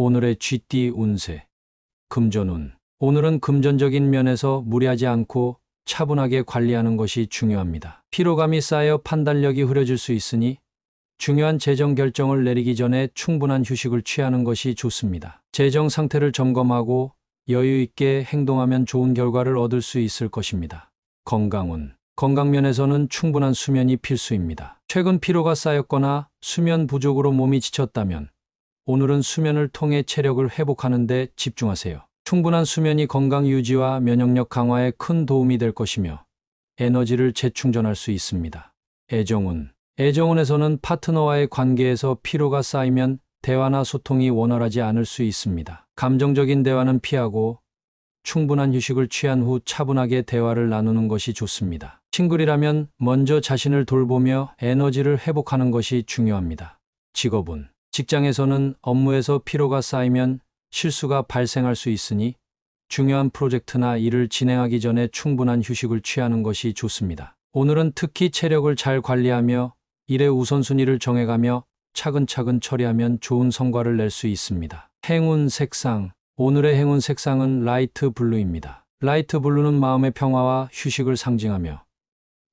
오늘의 쥐띠 운세. 금전운. 오늘은 금전적인 면에서 무리하지 않고 차분하게 관리하는 것이 중요합니다. 피로감이 쌓여 판단력이 흐려질 수 있으니 중요한 재정 결정을 내리기 전에 충분한 휴식을 취하는 것이 좋습니다. 재정 상태를 점검하고 여유 있게 행동하면 좋은 결과를 얻을 수 있을 것입니다. 건강운. 건강면에서는 충분한 수면이 필수입니다. 최근 피로가 쌓였거나 수면 부족으로 몸이 지쳤다면 오늘은 수면을 통해 체력을 회복하는 데 집중하세요. 충분한 수면이 건강 유지와 면역력 강화에 큰 도움이 될 것이며 에너지를 재충전할 수 있습니다. 애정운. 애정운에서는 파트너와의 관계에서 피로가 쌓이면 대화나 소통이 원활하지 않을 수 있습니다. 감정적인 대화는 피하고 충분한 휴식을 취한 후 차분하게 대화를 나누는 것이 좋습니다. 싱글이라면 먼저 자신을 돌보며 에너지를 회복하는 것이 중요합니다. 직업운. 직장에서는 업무에서 피로가 쌓이면 실수가 발생할 수 있으니 중요한 프로젝트나 일을 진행하기 전에 충분한 휴식을 취하는 것이 좋습니다. 오늘은 특히 체력을 잘 관리하며 일의 우선순위를 정해가며 차근차근 처리하면 좋은 성과를 낼 수 있습니다. 행운 색상. 오늘의 행운 색상은 라이트 블루입니다. 라이트 블루는 마음의 평화와 휴식을 상징하며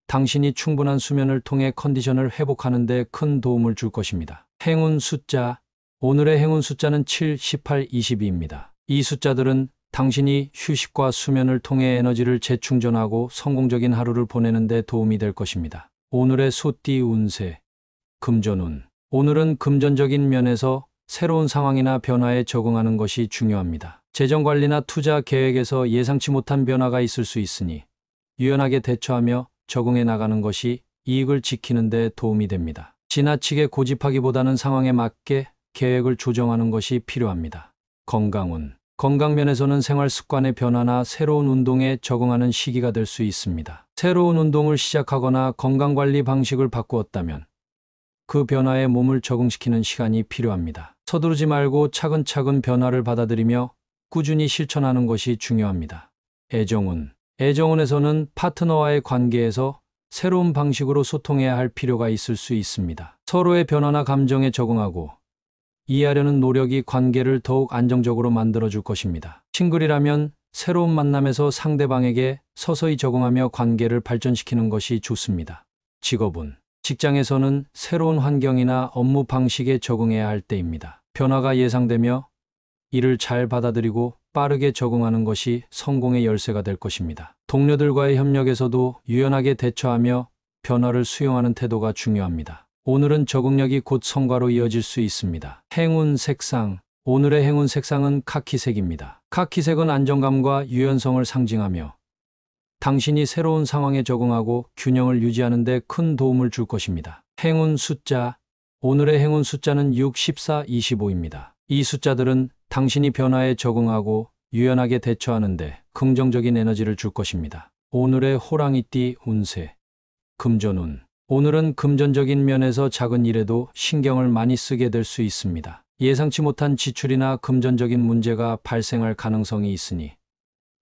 당신이 충분한 수면을 통해 컨디션을 회복하는 데 큰 도움을 줄 것입니다. 행운 숫자. 오늘의 행운 숫자는 7, 18, 22입니다. 이 숫자들은 당신이 휴식과 수면을 통해 에너지를 재충전하고 성공적인 하루를 보내는 데 도움이 될 것입니다. 오늘의 소띠 운세. 금전운. 오늘은 금전적인 면에서 새로운 상황이나 변화에 적응하는 것이 중요합니다. 재정관리나 투자 계획에서 예상치 못한 변화가 있을 수 있으니 유연하게 대처하며 적응해 나가는 것이 이익을 지키는 데 도움이 됩니다. 지나치게 고집하기보다는 상황에 맞게 계획을 조정하는 것이 필요합니다. 건강운. 건강면에서는 생활 습관의 변화나 새로운 운동에 적응하는 시기가 될 수 있습니다. 새로운 운동을 시작하거나 건강관리 방식을 바꾸었다면 그 변화에 몸을 적응시키는 시간이 필요합니다. 서두르지 말고 차근차근 변화를 받아들이며 꾸준히 실천하는 것이 중요합니다. 애정운. 애정운에서는 파트너와의 관계에서 새로운 방식으로 소통해야 할 필요가 있을 수 있습니다. 서로의 변화나 감정에 적응하고 이해하려는 노력이 관계를 더욱 안정적으로 만들어줄 것입니다. 싱글이라면 새로운 만남에서 상대방에게 서서히 적응하며 관계를 발전시키는 것이 좋습니다. 직업운. 직장에서는 새로운 환경이나 업무 방식에 적응해야 할 때입니다. 변화가 예상되며 이를 잘 받아들이고 빠르게 적응하는 것이 성공의 열쇠가 될 것입니다. 동료들과의 협력에서도 유연하게 대처하며 변화를 수용하는 태도가 중요합니다. 오늘은 적응력이 곧 성과로 이어질 수 있습니다. 행운 색상. 오늘의 행운 색상은 카키색입니다. 카키색은 안정감과 유연성을 상징하며 당신이 새로운 상황에 적응하고 균형을 유지하는 데 큰 도움을 줄 것입니다. 행운 숫자. 오늘의 행운 숫자는 6, 14, 25입니다. 이 숫자들은 당신이 변화에 적응하고 유연하게 대처하는 데 긍정적인 에너지를 줄 것입니다. 오늘의 호랑이띠 운세. 금전운. 오늘은 금전적인 면에서 작은 일에도 신경을 많이 쓰게 될 수 있습니다. 예상치 못한 지출이나 금전적인 문제가 발생할 가능성이 있으니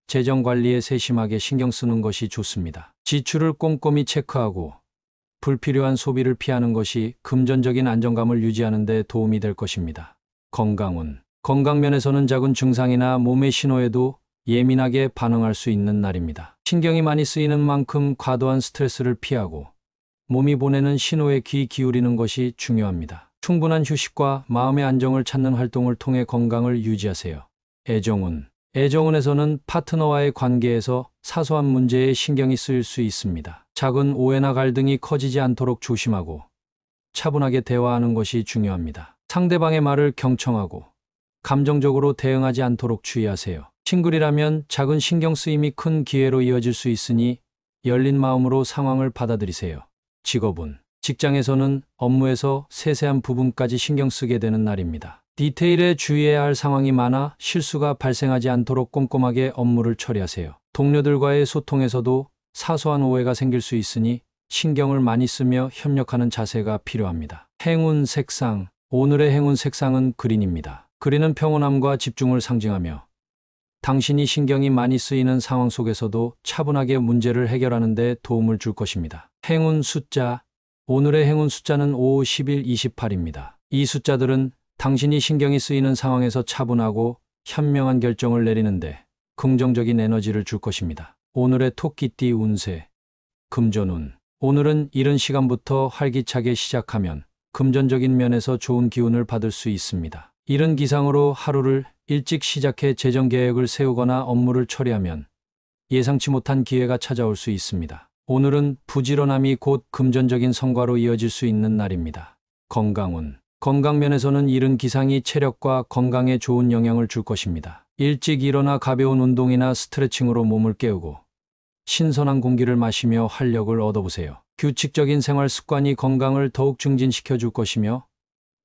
재정 관리에 세심하게 신경 쓰는 것이 좋습니다. 지출을 꼼꼼히 체크하고 불필요한 소비를 피하는 것이 금전적인 안정감을 유지하는 데 도움이 될 것입니다. 건강운. 건강면에서는 작은 증상이나 몸의 신호에도 예민하게 반응할 수 있는 날입니다. 신경이 많이 쓰이는 만큼 과도한 스트레스를 피하고 몸이 보내는 신호에 귀 기울이는 것이 중요합니다. 충분한 휴식과 마음의 안정을 찾는 활동을 통해 건강을 유지하세요. 애정운. 애정운에서는 파트너와의 관계에서 사소한 문제에 신경이 쓰일 수 있습니다. 작은 오해나 갈등이 커지지 않도록 조심하고 차분하게 대화하는 것이 중요합니다. 상대방의 말을 경청하고 감정적으로 대응하지 않도록 주의하세요. 싱글이라면 작은 신경 쓰임이 큰 기회로 이어질 수 있으니 열린 마음으로 상황을 받아들이세요. 직업운. 직장에서는 업무에서 세세한 부분까지 신경 쓰게 되는 날입니다. 디테일에 주의해야 할 상황이 많아 실수가 발생하지 않도록 꼼꼼하게 업무를 처리하세요. 동료들과의 소통에서도 사소한 오해가 생길 수 있으니 신경을 많이 쓰며 협력하는 자세가 필요합니다. 행운 색상. 오늘의 행운 색상은 그린입니다. 그린은 평온함과 집중을 상징하며 당신이 신경이 많이 쓰이는 상황 속에서도 차분하게 문제를 해결하는 데 도움을 줄 것입니다. 행운 숫자. 오늘의 행운 숫자는 5, 11, 28입니다. 이 숫자들은 당신이 신경이 쓰이는 상황에서 차분하고 현명한 결정을 내리는데 긍정적인 에너지를 줄 것입니다. 오늘의 토끼띠 운세. 금전운. 오늘은 이른 시간부터 활기차게 시작하면 금전적인 면에서 좋은 기운을 받을 수 있습니다. 이른 기상으로 하루를 일찍 시작해 재정 계획을 세우거나 업무를 처리하면 예상치 못한 기회가 찾아올 수 있습니다. 오늘은 부지런함이 곧 금전적인 성과로 이어질 수 있는 날입니다. 건강운. 건강 면에서는 이른 기상이 체력과 건강에 좋은 영향을 줄 것입니다. 일찍 일어나 가벼운 운동이나 스트레칭으로 몸을 깨우고 신선한 공기를 마시며 활력을 얻어보세요. 규칙적인 생활 습관이 건강을 더욱 증진시켜 줄 것이며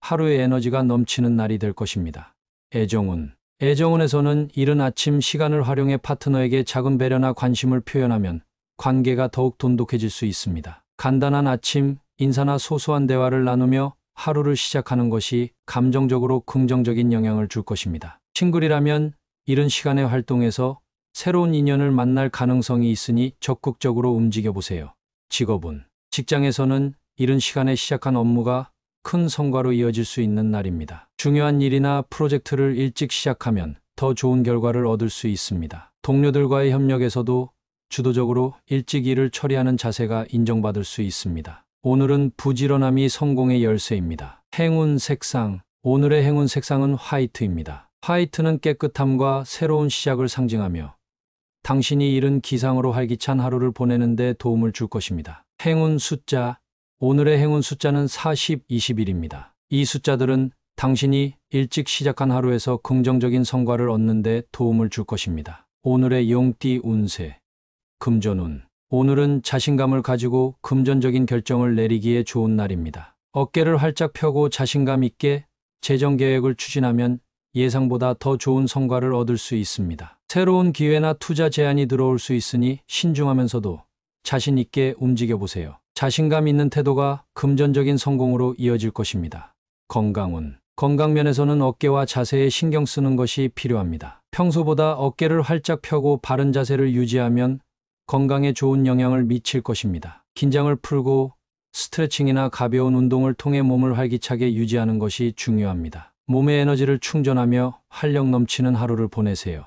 하루의 에너지가 넘치는 날이 될 것입니다. 애정운. 애정운에서는 이른 아침 시간을 활용해 파트너에게 작은 배려나 관심을 표현하면 관계가 더욱 돈독해질 수 있습니다. 간단한 아침 인사나 소소한 대화를 나누며 하루를 시작하는 것이 감정적으로 긍정적인 영향을 줄 것입니다. 싱글이라면 이른 시간에 활동해서 새로운 인연을 만날 가능성이 있으니 적극적으로 움직여 보세요. 직업운. 직장에서는 이른 시간에 시작한 업무가 큰 성과로 이어질 수 있는 날입니다. 중요한 일이나 프로젝트를 일찍 시작하면 더 좋은 결과를 얻을 수 있습니다. 동료들과의 협력에서도 주도적으로 일찍 일을 처리하는 자세가 인정받을 수 있습니다. 오늘은 부지런함이 성공의 열쇠입니다. 행운 색상. 오늘의 행운 색상은 화이트입니다. 화이트는 깨끗함과 새로운 시작을 상징하며 당신이 이른 기상으로 활기찬 하루를 보내는 데 도움을 줄 것입니다. 행운 숫자. 오늘의 행운 숫자는 40, 21입니다. 이 숫자들은 당신이 일찍 시작한 하루에서 긍정적인 성과를 얻는 데 도움을 줄 것입니다. 오늘의 용띠 운세. 금전운. 오늘은 자신감을 가지고 금전적인 결정을 내리기에 좋은 날입니다. 어깨를 활짝 펴고 자신감 있게 재정 계획을 추진하면 예상보다 더 좋은 성과를 얻을 수 있습니다. 새로운 기회나 투자 제안이 들어올 수 있으니 신중하면서도 자신 있게 움직여 보세요. 자신감 있는 태도가 금전적인 성공으로 이어질 것입니다. 건강운. 건강 면에서는 어깨와 자세에 신경 쓰는 것이 필요합니다. 평소보다 어깨를 활짝 펴고 바른 자세를 유지하면 건강에 좋은 영향을 미칠 것입니다. 긴장을 풀고 스트레칭이나 가벼운 운동을 통해 몸을 활기차게 유지하는 것이 중요합니다. 몸의 에너지를 충전하며 활력 넘치는 하루를 보내세요.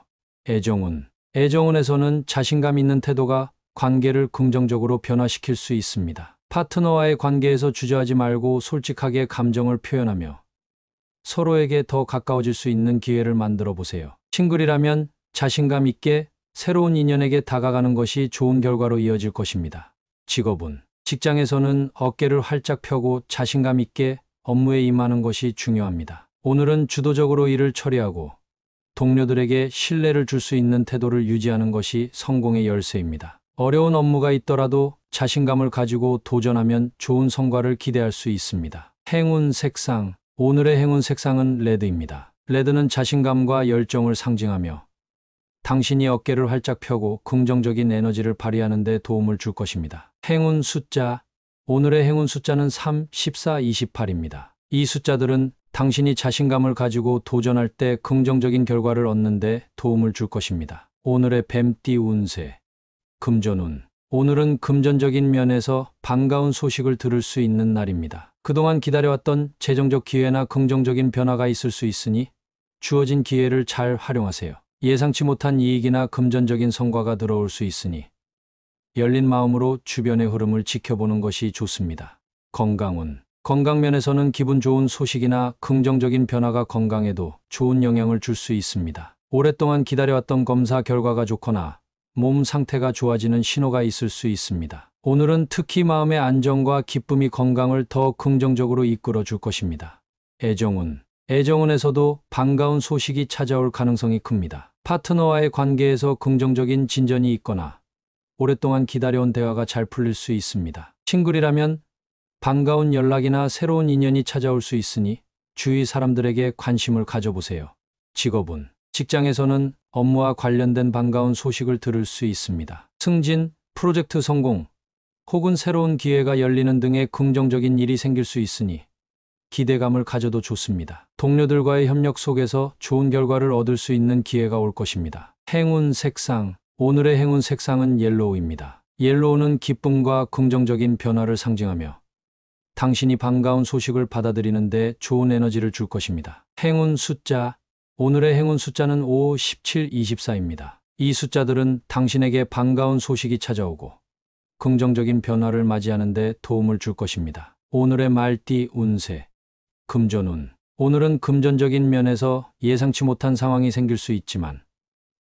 애정운. 애정운에서는 자신감 있는 태도가 관계를 긍정적으로 변화시킬 수 있습니다. 파트너와의 관계에서 주저하지 말고 솔직하게 감정을 표현하며 서로에게 더 가까워질 수 있는 기회를 만들어 보세요. 싱글이라면 자신감 있게 새로운 인연에게 다가가는 것이 좋은 결과로 이어질 것입니다. 직업운. 직장에서는 어깨를 활짝 펴고 자신감 있게 업무에 임하는 것이 중요합니다. 오늘은 주도적으로 일을 처리하고 동료들에게 신뢰를 줄 수 있는 태도를 유지하는 것이 성공의 열쇠입니다. 어려운 업무가 있더라도 자신감을 가지고 도전하면 좋은 성과를 기대할 수 있습니다. 행운 색상. 오늘의 행운 색상은 레드입니다. 레드는 자신감과 열정을 상징하며 당신이 어깨를 활짝 펴고 긍정적인 에너지를 발휘하는 데 도움을 줄 것입니다. 행운 숫자. 오늘의 행운 숫자는 3, 14, 28입니다. 이 숫자들은 당신이 자신감을 가지고 도전할 때 긍정적인 결과를 얻는 데 도움을 줄 것입니다. 오늘의 뱀띠 운세. 금전운. 오늘은 금전적인 면에서 반가운 소식을 들을 수 있는 날입니다. 그동안 기다려왔던 재정적 기회나 긍정적인 변화가 있을 수 있으니 주어진 기회를 잘 활용하세요. 예상치 못한 이익이나 금전적인 성과가 들어올 수 있으니 열린 마음으로 주변의 흐름을 지켜보는 것이 좋습니다. 건강운. 건강면에서는 기분 좋은 소식이나 긍정적인 변화가 건강에도 좋은 영향을 줄 수 있습니다. 오랫동안 기다려왔던 검사 결과가 좋거나 몸 상태가 좋아지는 신호가 있을 수 있습니다. 오늘은 특히 마음의 안정과 기쁨이 건강을 더 긍정적으로 이끌어 줄 것입니다. 애정운. 애정운에서도 반가운 소식이 찾아올 가능성이 큽니다. 파트너와의 관계에서 긍정적인 진전이 있거나 오랫동안 기다려온 대화가 잘 풀릴 수 있습니다. 싱글이라면 반가운 연락이나 새로운 인연이 찾아올 수 있으니 주위 사람들에게 관심을 가져보세요. 직업운. 직장에서는 업무와 관련된 반가운 소식을 들을 수 있습니다. 승진, 프로젝트 성공, 혹은 새로운 기회가 열리는 등의 긍정적인 일이 생길 수 있으니 기대감을 가져도 좋습니다. 동료들과의 협력 속에서 좋은 결과를 얻을 수 있는 기회가 올 것입니다. 행운 색상. 오늘의 행운 색상은 옐로우입니다. 옐로우는 기쁨과 긍정적인 변화를 상징하며 당신이 반가운 소식을 받아들이는데 좋은 에너지를 줄 것입니다. 행운 숫자. 오늘의 행운 숫자는 5, 17, 24입니다. 이 숫자들은 당신에게 반가운 소식이 찾아오고 긍정적인 변화를 맞이하는데 도움을 줄 것입니다. 오늘의 말띠 운세. 금전운. 오늘은 금전적인 면에서 예상치 못한 상황이 생길 수 있지만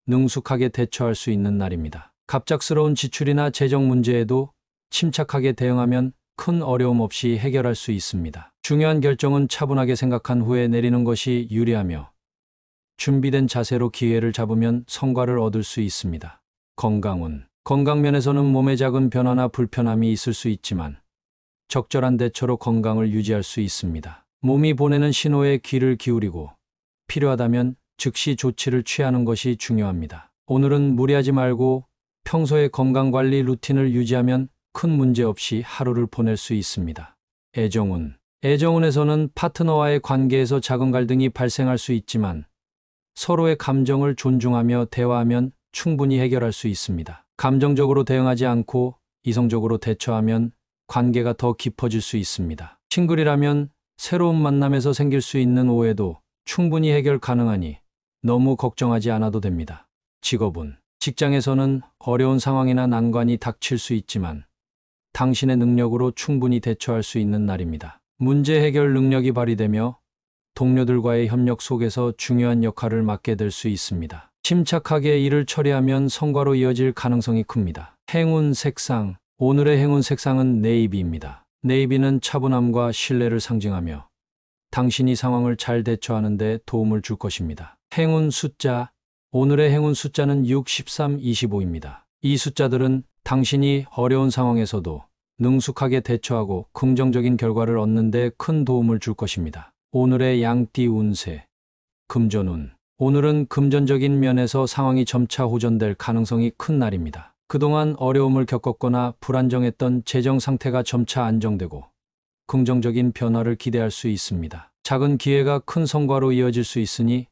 능숙하게 대처할 수 있는 날입니다. 갑작스러운 지출이나 재정 문제에도 침착하게 대응하면 큰 어려움 없이 해결할 수 있습니다. 중요한 결정은 차분하게 생각한 후에 내리는 것이 유리하며 준비된 자세로 기회를 잡으면 성과를 얻을 수 있습니다. 건강운. 건강면에서는 몸에 작은 변화나 불편함이 있을 수 있지만 적절한 대처로 건강을 유지할 수 있습니다. 몸이 보내는 신호에 귀를 기울이고 필요하다면 즉시 조치를 취하는 것이 중요합니다. 오늘은 무리하지 말고 평소의 건강관리 루틴을 유지하면 큰 문제 없이 하루를 보낼 수 있습니다. 애정운. 애정운에서는 파트너와의 관계에서 작은 갈등이 발생할 수 있지만 서로의 감정을 존중하며 대화하면 충분히 해결할 수 있습니다. 감정적으로 대응하지 않고 이성적으로 대처하면 관계가 더 깊어질 수 있습니다. 싱글이라면 새로운 만남에서 생길 수 있는 오해도 충분히 해결 가능하니 너무 걱정하지 않아도 됩니다. 직업운. 직장에서는 어려운 상황이나 난관이 닥칠 수 있지만 당신의 능력으로 충분히 대처할 수 있는 날입니다. 문제 해결 능력이 발휘되며 동료들과의 협력 속에서 중요한 역할을 맡게 될 수 있습니다. 침착하게 일을 처리하면 성과로 이어질 가능성이 큽니다. 행운 색상. 오늘의 행운 색상은 네이비입니다. 네이비는 차분함과 신뢰를 상징하며 당신이 상황을 잘 대처하는 데 도움을 줄 것입니다. 행운 숫자. 오늘의 행운 숫자는 6, 13, 25입니다. 이 숫자들은 당신이 어려운 상황에서도 능숙하게 대처하고 긍정적인 결과를 얻는 데 큰 도움을 줄 것입니다. 오늘의 양띠 운세. 금전운. 오늘은 금전적인 면에서 상황이 점차 호전될 가능성이 큰 날입니다. 그동안 어려움을 겪었거나 불안정했던 재정 상태가 점차 안정되고 긍정적인 변화를 기대할 수 있습니다. 작은 기회가 큰 성과로 이어질 수 있으니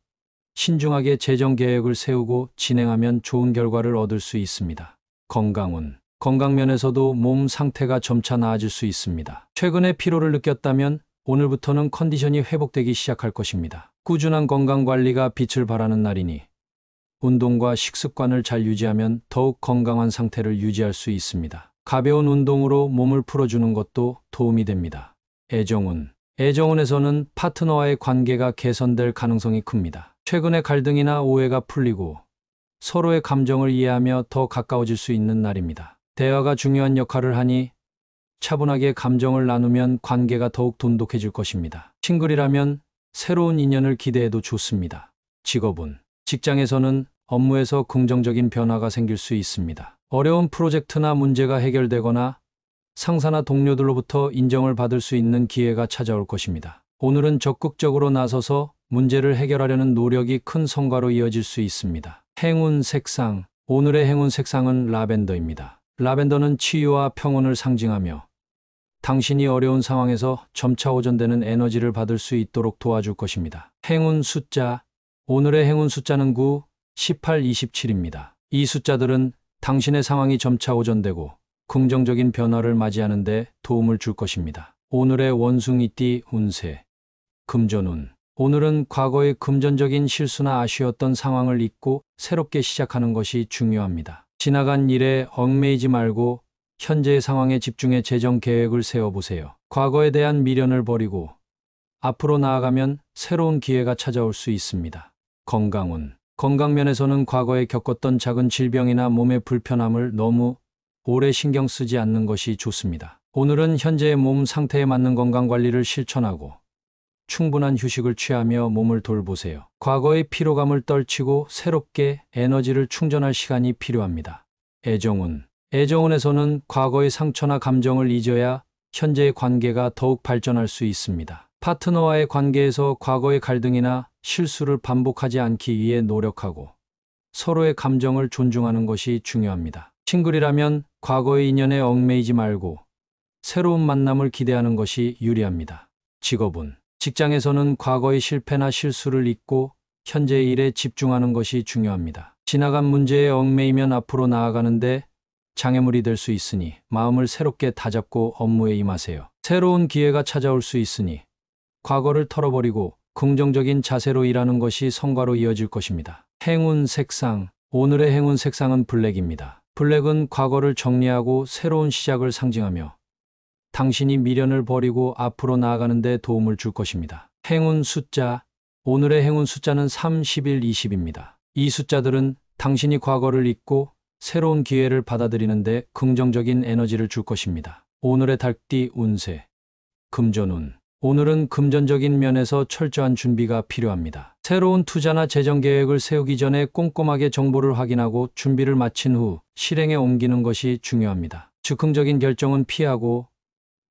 신중하게 재정 계획을 세우고 진행하면 좋은 결과를 얻을 수 있습니다. 건강운. 건강면에서도 몸 상태가 점차 나아질 수 있습니다. 최근에 피로를 느꼈다면 오늘부터는 컨디션이 회복되기 시작할 것입니다. 꾸준한 건강관리가 빛을 발하는 날이니 운동과 식습관을 잘 유지하면 더욱 건강한 상태를 유지할 수 있습니다. 가벼운 운동으로 몸을 풀어주는 것도 도움이 됩니다. 애정운. 애정운에서는 파트너와의 관계가 개선될 가능성이 큽니다. 최근의 갈등이나 오해가 풀리고 서로의 감정을 이해하며 더 가까워질 수 있는 날입니다. 대화가 중요한 역할을 하니 차분하게 감정을 나누면 관계가 더욱 돈독해질 것입니다. 싱글이라면 새로운 인연을 기대해도 좋습니다. 직업운. 직장에서는 업무에서 긍정적인 변화가 생길 수 있습니다. 어려운 프로젝트나 문제가 해결되거나 상사나 동료들로부터 인정을 받을 수 있는 기회가 찾아올 것입니다. 오늘은 적극적으로 나서서 문제를 해결하려는 노력이 큰 성과로 이어질 수 있습니다. 행운 색상. 오늘의 행운 색상은 라벤더입니다. 라벤더는 치유와 평온을 상징하며 당신이 어려운 상황에서 점차 호전되는 에너지를 받을 수 있도록 도와줄 것입니다. 행운 숫자. 오늘의 행운 숫자는 9, 18, 27입니다. 이 숫자들은 당신의 상황이 점차 호전되고 긍정적인 변화를 맞이하는 데 도움을 줄 것입니다. 오늘의 원숭이띠 운세. 금전운. 오늘은 과거의 금전적인 실수나 아쉬웠던 상황을 잊고 새롭게 시작하는 것이 중요합니다. 지나간 일에 얽매이지 말고 현재의 상황에 집중해 재정 계획을 세워보세요. 과거에 대한 미련을 버리고 앞으로 나아가면 새로운 기회가 찾아올 수 있습니다. 건강운. 건강면에서는 과거에 겪었던 작은 질병이나 몸의 불편함을 너무 오래 신경 쓰지 않는 것이 좋습니다. 오늘은 현재의 몸 상태에 맞는 건강관리를 실천하고 충분한 휴식을 취하며 몸을 돌보세요. 과거의 피로감을 떨치고 새롭게 에너지를 충전할 시간이 필요합니다. 애정운. 애정운에서는 과거의 상처나 감정을 잊어야 현재의 관계가 더욱 발전할 수 있습니다. 파트너와의 관계에서 과거의 갈등이나 실수를 반복하지 않기 위해 노력하고 서로의 감정을 존중하는 것이 중요합니다. 싱글이라면 과거의 인연에 얽매이지 말고 새로운 만남을 기대하는 것이 유리합니다. 직업운. 직장에서는 과거의 실패나 실수를 잊고 현재의 일에 집중하는 것이 중요합니다. 지나간 문제에 얽매이면 앞으로 나아가는데 장애물이 될 수 있으니 마음을 새롭게 다잡고 업무에 임하세요. 새로운 기회가 찾아올 수 있으니 과거를 털어버리고 긍정적인 자세로 일하는 것이 성과로 이어질 것입니다. 행운 색상. 오늘의 행운 색상은 블랙입니다. 블랙은 과거를 정리하고 새로운 시작을 상징하며 당신이 미련을 버리고 앞으로 나아가는 데 도움을 줄 것입니다. 행운 숫자. 오늘의 행운 숫자는 3, 11, 20입니다. 이 숫자들은 당신이 과거를 잊고 새로운 기회를 받아들이는데 긍정적인 에너지를 줄 것입니다. 오늘의 달띠 운세. 금전운. 오늘은 금전적인 면에서 철저한 준비가 필요합니다. 새로운 투자나 재정 계획을 세우기 전에 꼼꼼하게 정보를 확인하고 준비를 마친 후 실행에 옮기는 것이 중요합니다. 즉흥적인 결정은 피하고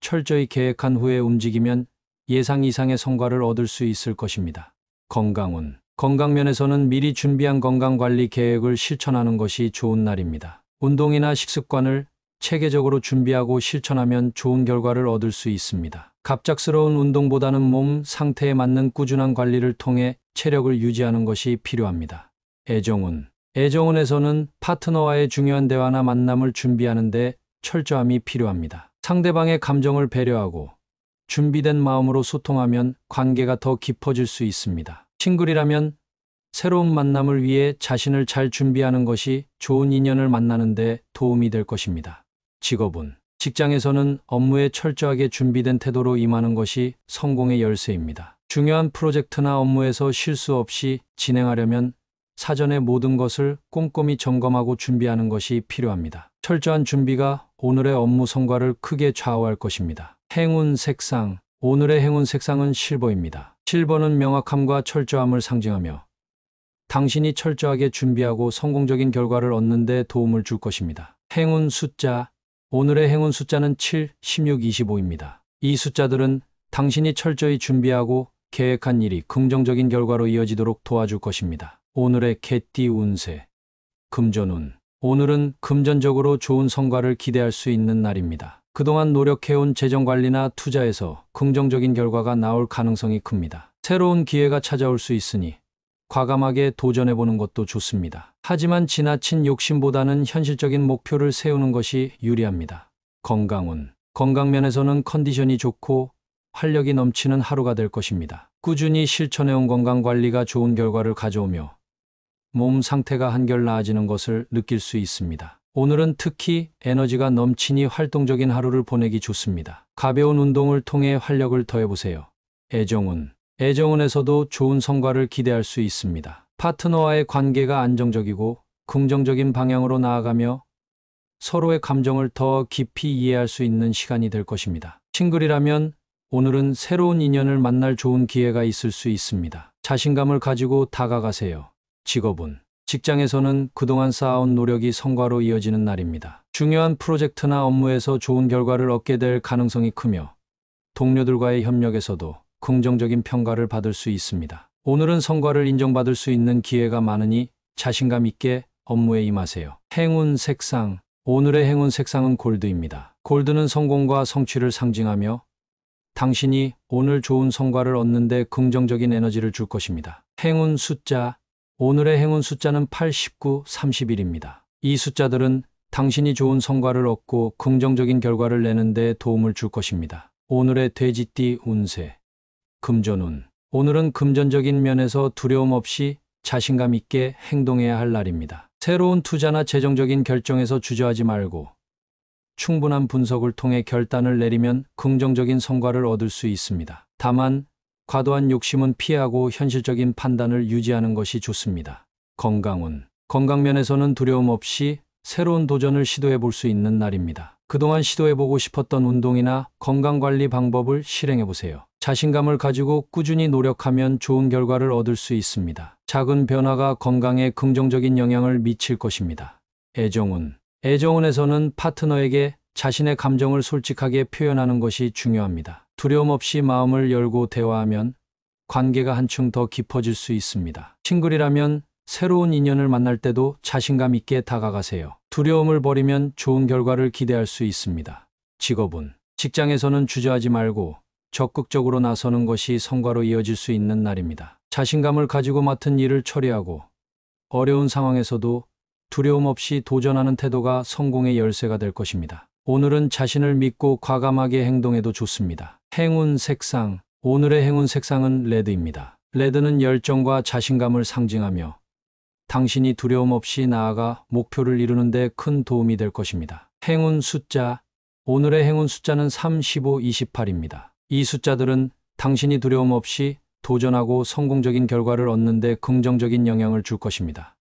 철저히 계획한 후에 움직이면 예상 이상의 성과를 얻을 수 있을 것입니다. 건강운. 건강면에서는 미리 준비한 건강관리 계획을 실천하는 것이 좋은 날입니다. 운동이나 식습관을 체계적으로 준비하고 실천하면 좋은 결과를 얻을 수 있습니다. 갑작스러운 운동보다는 몸 상태에 맞는 꾸준한 관리를 통해 체력을 유지하는 것이 필요합니다. 애정운. 애정운에서는 파트너와의 중요한 대화나 만남을 준비하는 데 철저함이 필요합니다. 상대방의 감정을 배려하고 준비된 마음으로 소통하면 관계가 더 깊어질 수 있습니다. 싱글이라면 새로운 만남을 위해 자신을 잘 준비하는 것이 좋은 인연을 만나는 데 도움이 될 것입니다. 직업운. 직장에서는 업무에 철저하게 준비된 태도로 임하는 것이 성공의 열쇠입니다. 중요한 프로젝트나 업무에서 실수 없이 진행하려면 사전에 모든 것을 꼼꼼히 점검하고 준비하는 것이 필요합니다. 철저한 준비가 오늘의 업무 성과를 크게 좌우할 것입니다. 행운 색상. 오늘의 행운 색상은 실버입니다. 실버는 명확함과 철저함을 상징하며 당신이 철저하게 준비하고 성공적인 결과를 얻는 데 도움을 줄 것입니다. 행운 숫자. 오늘의 행운 숫자는 7, 16, 25입니다. 이 숫자들은 당신이 철저히 준비하고 계획한 일이 긍정적인 결과로 이어지도록 도와줄 것입니다. 오늘의 개띠 운세. 금전운. 오늘은 금전적으로 좋은 성과를 기대할 수 있는 날입니다. 그동안 노력해온 재정관리나 투자에서 긍정적인 결과가 나올 가능성이 큽니다. 새로운 기회가 찾아올 수 있으니 과감하게 도전해보는 것도 좋습니다. 하지만 지나친 욕심보다는 현실적인 목표를 세우는 것이 유리합니다. 건강운. 건강면에서는 컨디션이 좋고 활력이 넘치는 하루가 될 것입니다. 꾸준히 실천해온 건강관리가 좋은 결과를 가져오며 몸 상태가 한결 나아지는 것을 느낄 수 있습니다. 오늘은 특히 에너지가 넘치니 활동적인 하루를 보내기 좋습니다. 가벼운 운동을 통해 활력을 더해보세요. 애정운. 애정운에서도 좋은 성과를 기대할 수 있습니다. 파트너와의 관계가 안정적이고 긍정적인 방향으로 나아가며 서로의 감정을 더 깊이 이해할 수 있는 시간이 될 것입니다. 싱글이라면 오늘은 새로운 인연을 만날 좋은 기회가 있을 수 있습니다. 자신감을 가지고 다가가세요. 직업운. 직장에서는 그동안 쌓아온 노력이 성과로 이어지는 날입니다. 중요한 프로젝트나 업무에서 좋은 결과를 얻게 될 가능성이 크며 동료들과의 협력에서도 긍정적인 평가를 받을 수 있습니다. 오늘은 성과를 인정받을 수 있는 기회가 많으니 자신감 있게 업무에 임하세요. 행운 색상. 오늘의 행운 색상은 골드입니다. 골드는 성공과 성취를 상징하며 당신이 오늘 좋은 성과를 얻는 데 긍정적인 에너지를 줄 것입니다. 행운 숫자. 오늘의 행운 숫자는 8, 19, 31입니다. 이 숫자들은 당신이 좋은 성과를 얻고 긍정적인 결과를 내는 데 도움을 줄 것입니다. 오늘의 돼지띠 운세. 금전운. 오늘은 금전적인 면에서 두려움 없이 자신감 있게 행동해야 할 날입니다. 새로운 투자나 재정적인 결정에서 주저하지 말고 충분한 분석을 통해 결단을 내리면 긍정적인 성과를 얻을 수 있습니다. 다만 과도한 욕심은 피하고 현실적인 판단을 유지하는 것이 좋습니다. 건강운. 건강면에서는 두려움 없이 새로운 도전을 시도해 볼 수 있는 날입니다. 그동안 시도해보고 싶었던 운동이나 건강관리 방법을 실행해보세요. 자신감을 가지고 꾸준히 노력하면 좋은 결과를 얻을 수 있습니다. 작은 변화가 건강에 긍정적인 영향을 미칠 것입니다. 애정운. 애정운에서는 파트너에게 자신의 감정을 솔직하게 표현하는 것이 중요합니다. 두려움 없이 마음을 열고 대화하면 관계가 한층 더 깊어질 수 있습니다. 싱글이라면 새로운 인연을 만날 때도 자신감 있게 다가가세요. 두려움을 버리면 좋은 결과를 기대할 수 있습니다. 직업운. 직장에서는 주저하지 말고 적극적으로 나서는 것이 성과로 이어질 수 있는 날입니다. 자신감을 가지고 맡은 일을 처리하고 어려운 상황에서도 두려움 없이 도전하는 태도가 성공의 열쇠가 될 것입니다. 오늘은 자신을 믿고 과감하게 행동해도 좋습니다. 행운 색상. 오늘의 행운 색상은 레드입니다. 레드는 열정과 자신감을 상징하며 당신이 두려움 없이 나아가 목표를 이루는 데 큰 도움이 될 것입니다. 행운 숫자. 오늘의 행운 숫자는 3, 15, 28입니다. 이 숫자들은 당신이 두려움 없이 도전하고 성공적인 결과를 얻는 데 긍정적인 영향을 줄 것입니다.